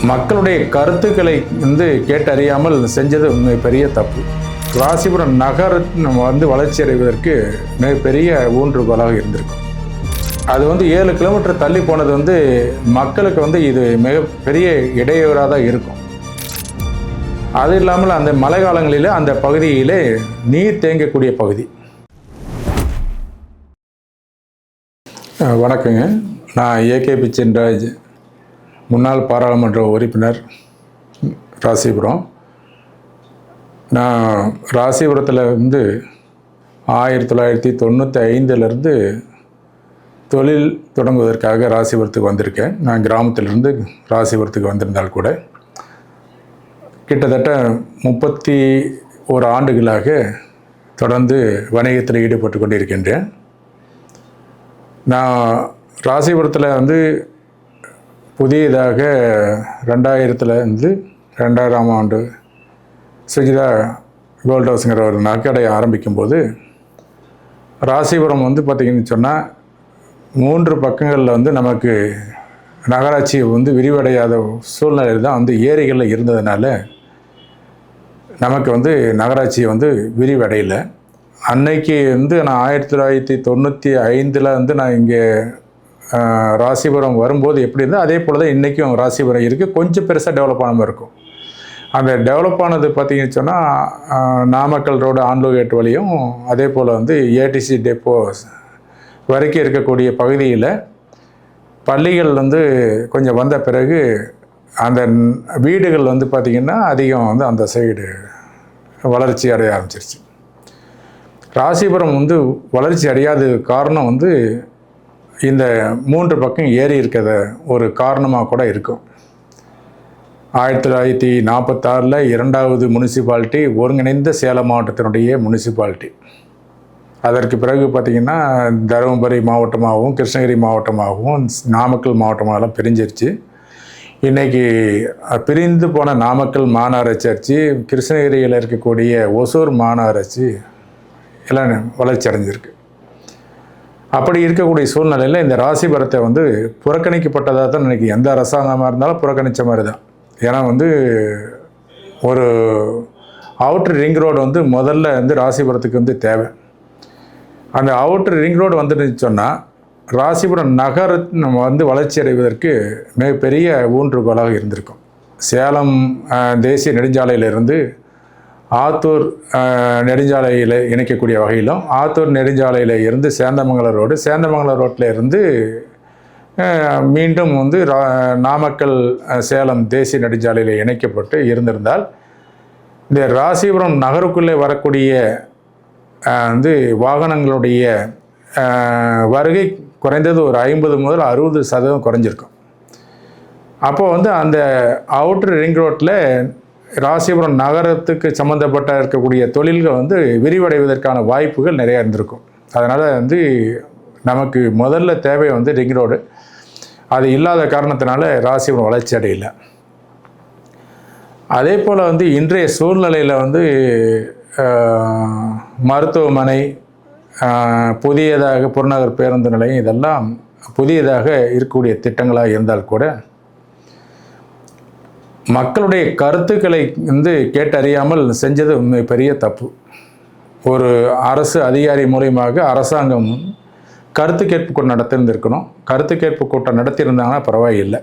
மக்களுடைய கருத்துக்களை கேட்டறியாமல் செஞ்சது மிகப்பெரிய தப்பு. ராசிபுரம் நகர் வளர்ச்சி அடைவதற்கு மிகப்பெரிய ஊன்றுகோலாக இருந்திருக்கும். அது 7 கிலோமீட்டர் தள்ளி போனது மக்களுக்கு இது மிகப்பெரிய இடையூறாக தான் இருக்கும். அது இல்லாமல் அந்த மழை காலங்களில் அந்த பகுதியிலே நீர் தேங்கக்கூடிய பகுதி. வணக்கங்க, நான் ஏகே பிச்சன்ராஜ், முன்னாள் பாராளுமன்ற உறுப்பினர், ராசிபுரம். நான் ராசிபுரத்தில் 1995 தொழில் தொடங்குவதற்காக ராசிபுரத்துக்கு வந்திருக்கேன். நான் கிராமத்திலிருந்து ராசிபுரத்துக்கு வந்திருந்தால் கூட கிட்டத்தட்ட 31 ஆண்டுகளாக தொடர்ந்து வணிகத்தில் ஈடுபட்டு கொண்டிருக்கின்றேன். நான் ராசிபுரத்தில் புதியதாக 2000ஆம் ஆண்டு சுஜிதா கோல்ட் ஹவுஸுங்கிற ஒரு நகைக்கடையை ஆரம்பிக்கும்போது ராசிபுரம் பார்த்திங்கன்னு சொன்னால் 3 பக்கங்களில் நமக்கு நகராட்சி விரிவடையாத சூழ்நிலையில் தான் ஏரிகளில் இருந்ததுனால நமக்கு நகராட்சி விரிவடையலை. அன்னைக்கு நான் 1995 நான் இங்கே ராசிபுரம் வரும்போது எப்படி இருந்தால் அதே போல் தான் இன்றைக்கும் ராசிபுரம் இருக்குது. கொஞ்சம் பெருசாக டெவலப் ஆன மாதிரி இருக்கும். அந்த டெவலப் ஆனது பார்த்திங்கன்னு சொன்னால் நாமக்கல் ரோடு ஆண்ட்லூகேட் வழியும் அதே போல் ஏடிசி டெப்போ வரைக்கும் இருக்கக்கூடிய பகுதியில் பள்ளிகள் கொஞ்சம் வந்த பிறகு அந்த வீடுகள் பார்த்திங்கன்னா அதிகம் அந்த சைடு வளர்ச்சி அடைய ஆரம்பிச்சிருச்சு. ராசிபுரம் வளர்ச்சி அடையாத காரணம் இந்த 3 பக்கம் ஏறி இருக்கிறத ஒரு காரணமாக கூட இருக்கும். 1946 2வது முனிசிபாலிட்டி ஒருங்கிணைந்த சேலம் மாவட்டத்தினுடைய முனிசிபாலிட்டி. அதற்கு பிறகு பார்த்திங்கன்னா தருமபுரி மாவட்டமாகவும் கிருஷ்ணகிரி மாவட்டமாகவும் நாமக்கல் மாவட்டமாகலாம் பிரிஞ்சிருச்சு. இன்றைக்கி பிரிந்து போன நாமக்கல் மாநகராட்சி, கிருஷ்ணகிரியில் இருக்கக்கூடிய ஒசூர் மாநகராட்சி எல்லாம் வளர்ச்சி அடைஞ்சிருக்கு. அப்படி இருக்கக்கூடிய சூழ்நிலையில் இந்த ராசிபுரத்தை புறக்கணிக்கப்பட்டதாக தான் நினைக்கிறேன். எந்த அரசாங்கமாக இருந்தாலும் புறக்கணித்த மாதிரி தான். ஏன்னா ஒரு அவுட்டர் ரிங் ரோடு முதல்ல ராசிபுரத்துக்கு தேவை. அந்த அவுட்டர் ரிங் ரோடு சொன்னால் ராசிபுரம் நகர் வளர்ச்சி அடைவதற்கு மிகப்பெரிய ஊன்றுகோலாக இருந்திருக்கும். சேலம் தேசிய நெடுஞ்சாலையிலிருந்து ஆத்தூர் நெடுஞ்சாலையில் இணைக்கக்கூடிய வகையிலும், ஆத்தூர் நெடுஞ்சாலையில் இருந்து சேந்தமங்கலம் ரோடு, சேந்தமங்கலம் ரோட்டில் இருந்து மீண்டும் நாமக்கல் சேலம் தேசிய நெடுஞ்சாலையில் இணைக்கப்பட்டு இருந்திருந்தால் இந்த ராசிபுரம் நகருக்குள்ளே வரக்கூடிய வாகனங்களுடைய வருகை குறைந்தது ஒரு 50 முதல் 60% குறைஞ்சிருக்கும். அப்போது அந்த அவுட்டர் ரிங் ரோட்டில் ராசிபுரம் நகரத்துக்கு சம்மந்தப்பட்ட இருக்கக்கூடிய தொழில்கள் விரிவடைவதற்கான வாய்ப்புகள் நிறையா இருந்திருக்கும். அதனால் நமக்கு முதல்ல தேவை ரிங் ரோடு. அது இல்லாத காரணத்தினால ராசிபுரம் வளர்ச்சி அடையலை. அதே போல் இன்றைய சூழ்நிலையில் மருத்துவமனை, புதியதாக புறநகர் பேருந்து நிலையம், இதெல்லாம் புதியதாக இருக்கக்கூடிய திட்டங்களாக இருந்தால் கூட மக்களுடைய கருத்துக்களை கேட்டறியாமல் செஞ்சது பெரிய தப்பு. ஒரு அரசு அதிகாரி மூலியமாக அரசாங்கம் கருத்து கேட்பு கூட்டம் நடத்தியிருந்திருக்கணும். கருத்து கேட்பு கூட்டம் நடத்தியிருந்தாங்கன்னா பரவாயில்லை.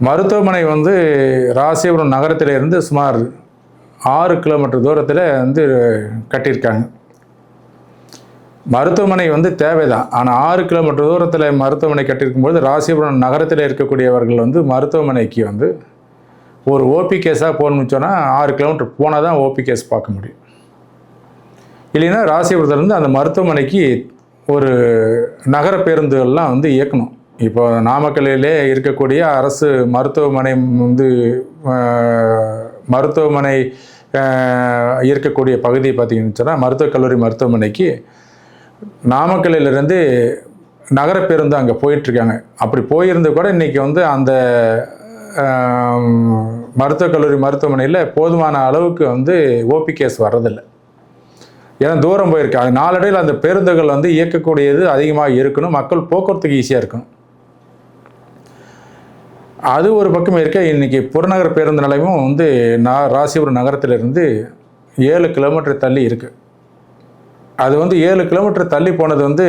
மருத்துவமனை ராசிபுரம் நகரத்திலிருந்து சுமார் 6 கிலோமீட்டர் தூரத்தில் கட்டியிருக்காங்க. மருத்துவமனை தேவைதான். ஆனால் 6 கிலோமீட்டர் தூரத்தில் மருத்துவமனை கட்டியிருக்கும்போது ராசிபுரம் நகரத்தில் இருக்கக்கூடியவர்கள் மருத்துவமனைக்கு ஒரு ஓபி கேஸாக போகணும்னு சொன்னால் 6 கிலோமீட்டர் போனால் தான் ஓபி கேஸ் பார்க்க முடியும். இல்லைன்னா ராசிபுரத்துலேருந்து அந்த மருத்துவமனைக்கு ஒரு நகர பேருந்துகள்லாம் இயக்கணும். இப்போ நாமக்கல்லிலே இருக்கக்கூடிய அரசு மருத்துவமனை இருக்கக்கூடிய பகுதி பார்த்திங்கன்னு சொன்னால் மருத்துவக் கல்லூரி மருத்துவமனைக்கு நாமக்கல்லிலிருந்து நகர பேருந்து அங்கே போயிட்டுருக்காங்க. அப்படி போயிருந்து கூட இன்றைக்கி அந்த மருத்துவக் கல்லூரி மருத்துவமனையில் போதுமான அளவுக்கு ஓபி கேஸ் வர்றதில்லை. ஏன்னா தூரம் போயிருக்கு. அது நாளடைவில் அந்த பேருந்துகள் இயக்கக்கூடியது அதிகமாக இருக்கணும். மக்கள் போக்குவரத்துக்கு ஈஸியாக இருக்கணும். அது ஒரு பக்கம் இருக்க, இன்றைக்கி புறநகர் பேருந்து நிலையமும் வந்து ராசிபுரம் நகரத்திலிருந்து 7 கிலோமீட்டர் தள்ளி இருக்குது. அது வந்து 7 கிலோமீட்டர் தள்ளி போனது வந்து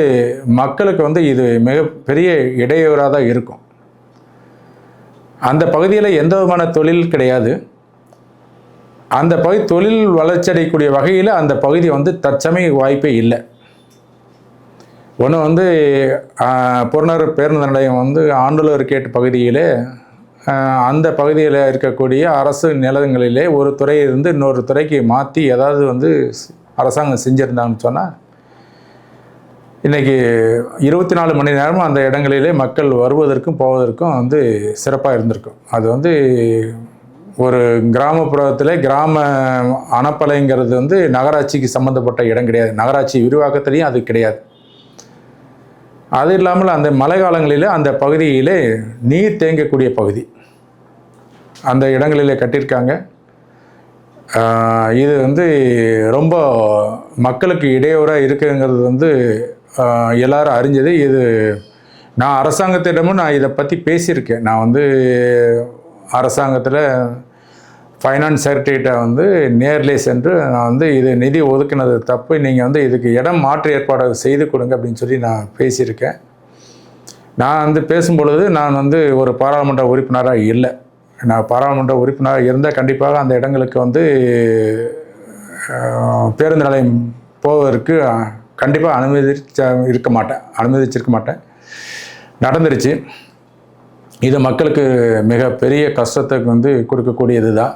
மக்களுக்கு வந்து இது மிகப்பெரிய இடையூறாக தான் இருக்கும். அந்த பகுதியில் எந்த விதமான தொழில் கிடையாது. அந்த பகுதி தொழில் வளர்ச்சி அடையக்கூடிய வகையில் அந்த பகுதி வந்து தற்சமய வாய்ப்பே இல்லை. ஒன்று வந்து புறநகர் பேருந்து நிலையம் வந்து ஆண்டலூர் கேட் பகுதியிலே, அந்த பகுதியில் இருக்கக்கூடிய அரசு நிலங்களிலே ஒரு துறையிலிருந்து இன்னொரு துறைக்கு மாற்றி ஏதாவது வந்து அரசாங்கம் செஞ்சுருந்தாங்கன்னு சொன்னால், இன்றைக்கி 24 மணி நேரமும் அந்த இடங்களிலே மக்கள் வருவதற்கும் போவதற்கும் வந்து சிறப்பாக இருந்திருக்கும். அது வந்து ஒரு கிராமப்புறத்தில் கிராம அணப்பலைங்கிறது வந்து நகராட்சிக்கு சம்மந்தப்பட்ட இடம் கிடையாது. நகராட்சி விரிவாக்கத்திலையும் அது கிடையாது. அது இல்லாமல் அந்த மழை காலங்களில் அந்த பகுதியிலே நீர் தேங்கக்கூடிய பகுதி அந்த இடங்களிலே கட்டியிருக்காங்க. இது வந்து ரொம்ப மக்களுக்கு இடையூறாக இருக்குங்கிறது வந்து எல்லாரும் அறிஞ்சது. இது நான் அரசாங்கத்திடமும் நான் இதை பற்றி பேசியிருக்கேன். நான் வந்து அரசாங்கத்தில் ஃபைனான்ஸ் செக்ரட்டரிகிட்ட வந்து நேரிலே சென்று நான் வந்து இது நிதி ஒதுக்கினது தப்பு, நீங்கள் வந்து இதுக்கு இடம் மாற்று ஏற்பாடு செய்து கொடுங்க அப்படின்னு சொல்லி நான் பேசியிருக்கேன். நான் வந்து பேசும்பொழுது நான் வந்து ஒரு பாராளுமன்ற உறுப்பினராக இல்லை. நான் பாராளுமன்ற உறுப்பினராக இருந்தால் கண்டிப்பாக அந்த இடங்களுக்கு வந்து பேருந்து நிலையம் போவதற்கு கண்டிப்பாக அனுமதிச்சிருக்க மாட்டேன். நடந்துருச்சு. இது மக்களுக்கு மிக பெரிய கஷ்டத்துக்கு வந்து கொடுக்கக்கூடியது தான்.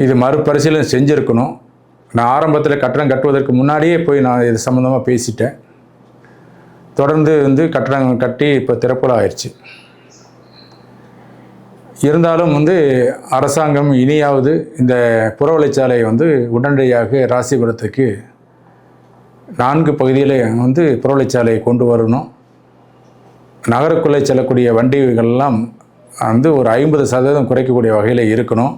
இது மறுபரிசீலனை செஞ்சுருக்கணும். நான் ஆரம்பத்தில் கட்டடம் கட்டுவதற்கு முன்னாடியே போய் நான் இது சம்மந்தமாக பேசிட்டேன். தொடர்ந்து வந்து கட்டடம் கட்டி இப்போ திறப்புல ஆயிடுச்சு. இருந்தாலும் வந்து அரசாங்கம் இனியாவது இந்த புறவழிச்சாலையை வந்து உடனடியாக ராசிபுரத்துக்கு 4 பகுதியில் வந்து புறவழிச்சாலையை கொண்டு வரணும். நகருக்குள்ளே செல்லக்கூடிய வண்டிகள்லாம் வந்து ஒரு 50% குறைக்கக்கூடிய வகையில் இருக்கணும்.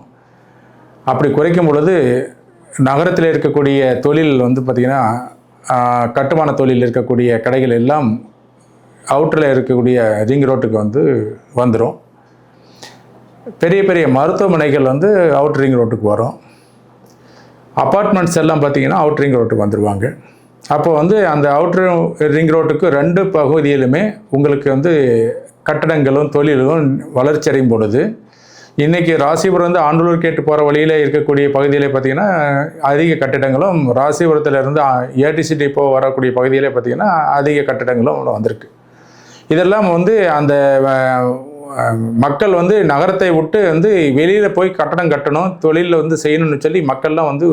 அப்படி குறைக்கும் பொழுது நகரத்தில் இருக்கக்கூடிய தொழில் வந்து பார்த்திங்கன்னா, கட்டுமான தொழில் இருக்கக்கூடிய கடைகள் எல்லாம் அவுட்டரில் இருக்கக்கூடிய ரிங் ரோட்டுக்கு வந்து வந்துடும். பெரிய பெரிய மருத்துவமனைகள் வந்து அவுட்டர் ரிங் ரோட்டுக்கு வரும். அப்பார்ட்மெண்ட்ஸ் எல்லாம் பார்த்திங்கன்னா அவுட்டர் ரிங் ரோட்டுக்கு வந்துடுவாங்க. அப்போ வந்து அந்த அவுட்டர் ரிங் ரோட்டுக்கு 2 பகுதியிலுமே உங்களுக்கு வந்து கட்டடங்களும் தொழிலும் வளர்ச்சி அடையும் பொழுது, இன்றைக்கி ராசிபுரம் வந்து ஆண்டலூர் கேட்டு போகிற வழியில் இருக்கக்கூடிய பகுதியில் பார்த்திங்கன்னா அதிக கட்டிடங்களும், ராசிபுரத்திலிருந்து ஏடிசி டிப்போ வரக்கூடிய பகுதியில் பார்த்திங்கன்னா அதிக கட்டிடங்களும் வந்திருக்கு. இதெல்லாம் வந்து அந்த மக்கள் வந்து நகரத்தை விட்டு வந்து வெளியில் போய் கட்டடம் கட்டணும், தொழிலில் வந்து செய்யணும்னு சொல்லி மக்கள்லாம் வந்து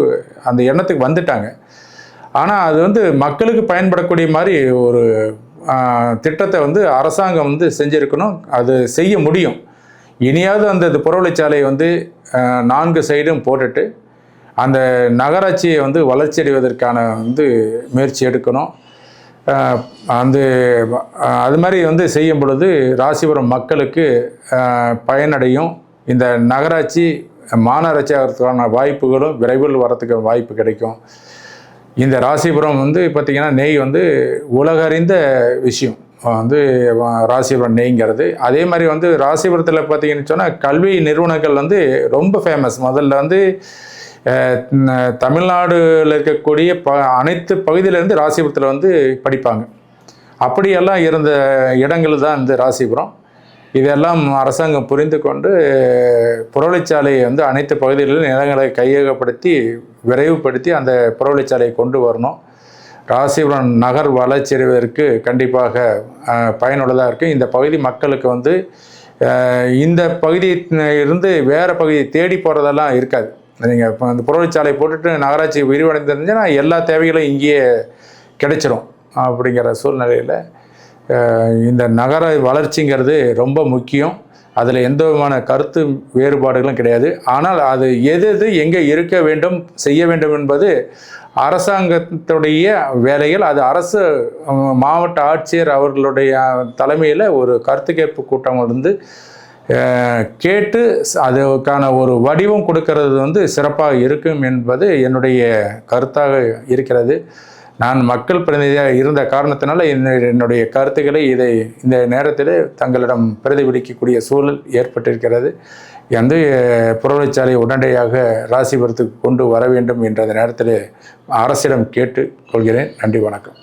அந்த எண்ணத்துக்கு வந்துட்டாங்க. ஆனால் அது வந்து மக்களுக்கு பயன்படக்கூடிய மாதிரி ஒரு திட்டத்தை வந்து அரசாங்கம் வந்து செஞ்சுருக்கணும். அது செய்ய முடியும். இனியாவது அந்த புறவழிச்சாலையை வந்து 4 சைடும் போட்டுட்டு அந்த நகராட்சியை வந்து வளர்ச்சி அடைவதற்கான வந்து முயற்சி எடுக்கணும். அது மாதிரி வந்து செய்யும் பொழுது ராசிபுரம் மக்களுக்கு பயனடையும். இந்த நகராட்சி மாநகராட்சி ஆகிறதுக்கான வாய்ப்புகளும் விரைவில் வரத்துக்கு வாய்ப்பு கிடைக்கும். இந்த ராசிபுரம் வந்து பார்த்திங்கன்னா நெய் வந்து உலகறிந்த விஷயம் வந்து ராசிபுரம் நெய்ங்கிறது. அதே மாதிரி வந்து ராசிபுரத்தில் பார்த்திங்கன்னு சொன்னால் கல்வி நிறுவனங்கள் வந்து ரொம்ப ஃபேமஸ். முதல்ல வந்து தமிழ்நாடுல இருக்கக்கூடிய அனைத்து பகுதியிலேருந்து ராசிபுரத்தில் வந்து படிப்பாங்க. அப்படியெல்லாம் இருந்த இடங்கள் தான் இந்த ராசிபுரம். இதெல்லாம் அரசாங்கம் புரிந்து கொண்டு புறவழிச்சாலையை வந்து அனைத்து பகுதிகளிலும் நிலங்களை கையகப்படுத்தி விரைவுபடுத்தி அந்த புறவழிச்சாலையை கொண்டு வரணும். ராசிபுரம் நகர் வளர்ச்சியடைவதற்கு கண்டிப்பாக பயனுள்ளதாக இருக்குது. இந்த பகுதி மக்களுக்கு வந்து இந்த பகுதியிலிருந்து வேறு பகுதியை தேடி போகிறதெல்லாம் இருக்காது. நீங்கள் இப்போ அந்த புறவழிச்சாலை போட்டுட்டு நகராட்சி விரிவடைந்திருந்துச்சுன்னா எல்லா தேவைகளும் இங்கேயே கிடைச்சிரும். அப்படிங்கிற சூழ்நிலையில் இந்த நகர வளர்ச்சிங்கிறது ரொம்ப முக்கியம். அதில் எந்த விதமான கருத்து வேறுபாடுகளும் கிடையாது. ஆனால் அது எது எங்கே இருக்க வேண்டும், செய்ய வேண்டும் என்பது அரசாங்கத்துடைய வேலைகள். அது அரசு மாவட்ட ஆட்சியர் அவர்களுடைய தலைமையில் ஒரு கருத்து கேட்பு கூட்டம் வந்து கேட்டு அதுக்கான ஒரு வடிவம் கொடுக்கறது வந்து சிறப்பாக இருக்கும் என்பது என்னுடைய கருத்தாக இருக்கிறது. நான் மக்கள் பிரதிநிதியாக இருந்த காரணத்தினால என்னுடைய கருத்துக்களை இந்த நேரத்தில் தங்களிடம் பிரதிபலிக்கக்கூடிய சூழல் ஏற்பட்டிருக்கிறது. வந்து புறவழிச்சாலை உடனடியாக ராசிபுரத்துக்கு கொண்டு வர வேண்டும் என்ற நேரத்தில் அரசிடம் கேட்டு கொள்கிறேன். நன்றி, வணக்கம்.